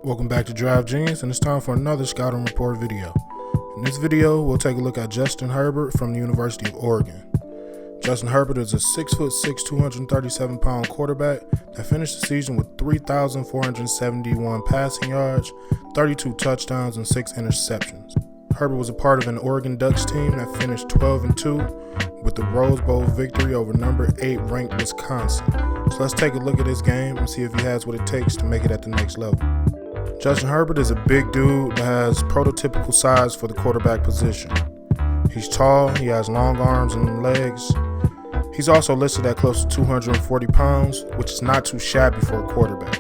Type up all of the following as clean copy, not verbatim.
Welcome back to Draft Genius, and it's time for another scouting report video. In this video, we'll take a look at Justin Herbert from the University of Oregon. Justin Herbert is a 6'6", 237-pound quarterback that finished the season with 3,471 passing yards, 32 touchdowns, and 6 interceptions. Herbert was a part of an Oregon Ducks team that finished 12-2 with the Rose Bowl victory over number 8 ranked Wisconsin. So let's take a look at this game and see if he has what it takes to make it at the next level. Justin Herbert is a big dude that has prototypical size for the quarterback position. He's tall, he has long arms and legs. He's also listed at close to 240 pounds, which is not too shabby for a quarterback.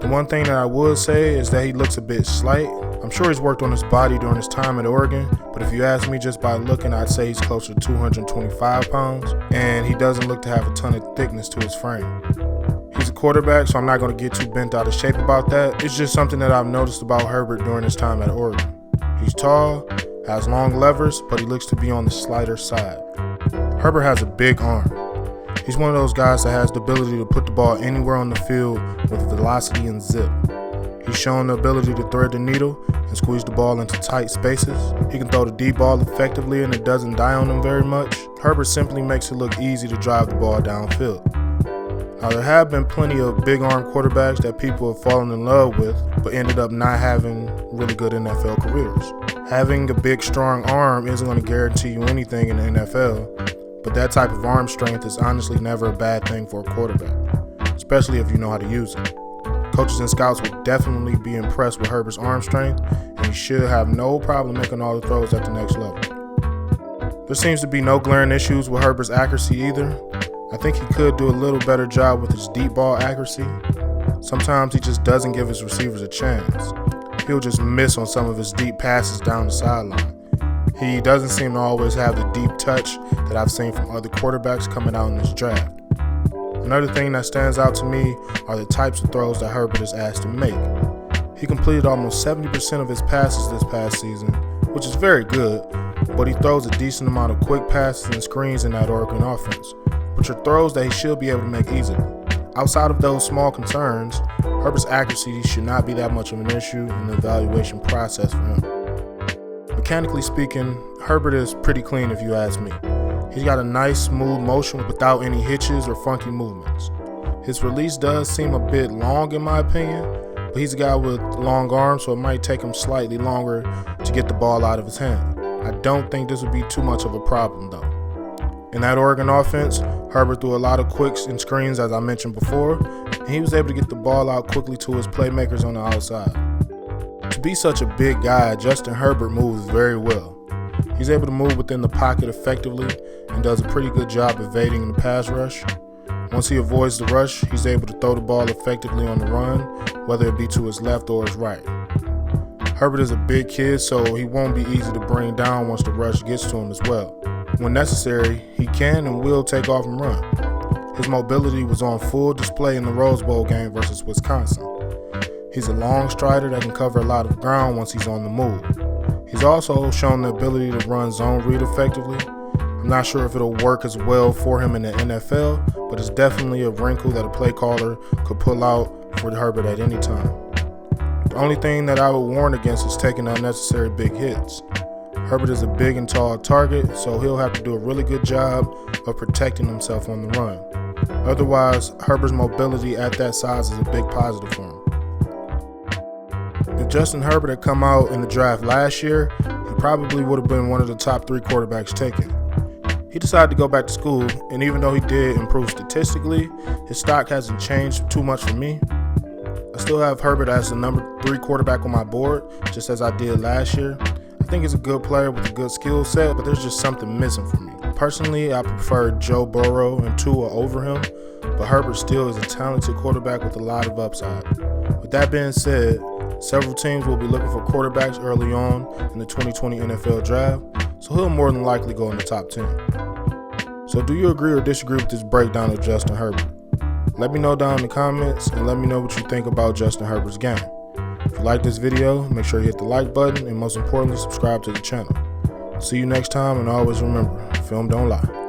The one thing that I would say is that he looks a bit slight. I'm sure he's worked on his body during his time at Oregon, but if you ask me just by looking, I'd say he's closer to 225 pounds, and he doesn't look to have a ton of thickness to his frame. He's a quarterback, so I'm not going to get too bent out of shape about that. It's just something that I've noticed about Herbert during his time at Oregon. He's tall, has long levers, but he looks to be on the slighter side. Herbert has a big arm. He's one of those guys that has the ability to put the ball anywhere on the field with velocity and zip. He's shown the ability to thread the needle and squeeze the ball into tight spaces. He can throw the deep ball effectively and it doesn't die on him very much. Herbert simply makes it look easy to drive the ball downfield. Now, there have been plenty of big arm quarterbacks that people have fallen in love with, but ended up not having really good NFL careers. Having a big, strong arm isn't going to guarantee you anything in the NFL, but that type of arm strength is honestly never a bad thing for a quarterback, especially if you know how to use it. Coaches and scouts will definitely be impressed with Herbert's arm strength, and he should have no problem making all the throws at the next level. There seems to be no glaring issues with Herbert's accuracy either. I think he could do a little better job with his deep ball accuracy. Sometimes he just doesn't give his receivers a chance. He'll just miss on some of his deep passes down the sideline. He doesn't seem to always have the deep touch that I've seen from other quarterbacks coming out in this draft. Another thing that stands out to me are the types of throws that Herbert is asked to make. He completed almost 70% of his passes this past season, which is very good, but he throws a decent amount of quick passes and screens in that Oregon offense, which are throws that he should be able to make easily. Outside of those small concerns, Herbert's accuracy should not be that much of an issue in the evaluation process for him. Mechanically speaking, Herbert is pretty clean if you ask me. He's got a nice smooth motion without any hitches or funky movements. His release does seem a bit long in my opinion, but he's a guy with long arms, so it might take him slightly longer to get the ball out of his hand. I don't think this would be too much of a problem though. In that Oregon offense, Herbert threw a lot of quicks and screens as I mentioned before, and he was able to get the ball out quickly to his playmakers on the outside. To be such a big guy, Justin Herbert moves very well. He's able to move within the pocket effectively and does a pretty good job evading the pass rush. Once he avoids the rush, he's able to throw the ball effectively on the run, whether it be to his left or his right. Herbert is a big kid, so he won't be easy to bring down once the rush gets to him as well. When necessary, he can and will take off and run. His mobility was on full display in the Rose Bowl game versus Wisconsin. He's a long strider that can cover a lot of ground once he's on the move. He's also shown the ability to run zone read effectively. I'm not sure if it'll work as well for him in the NFL, but it's definitely a wrinkle that a play caller could pull out for Herbert at any time. The only thing that I would warn against is taking unnecessary big hits. Herbert is a big and tall target, so he'll have to do a really good job of protecting himself on the run. Otherwise, Herbert's mobility at that size is a big positive for him. If Justin Herbert had come out in the draft last year, he probably would have been one of the top 3 quarterbacks taken. He decided to go back to school, and even though he did improve statistically, his stock hasn't changed too much for me. I still have Herbert as the number 3 quarterback on my board, just as I did last year. I think he's a good player with a good skill set, but there's just something missing for me. Personally, I prefer Joe Burrow and Tua over him, but Herbert still is a talented quarterback with a lot of upside. With that being said, several teams will be looking for quarterbacks early on in the 2020 NFL draft, so he'll more than likely go in the top 10. So do you agree or disagree with this breakdown of Justin Herbert? Let me know down in the comments and let me know what you think about Justin Herbert's game. If you like this video, make sure you hit the like button and most importantly, subscribe to the channel. See you next time, and always remember, film don't lie.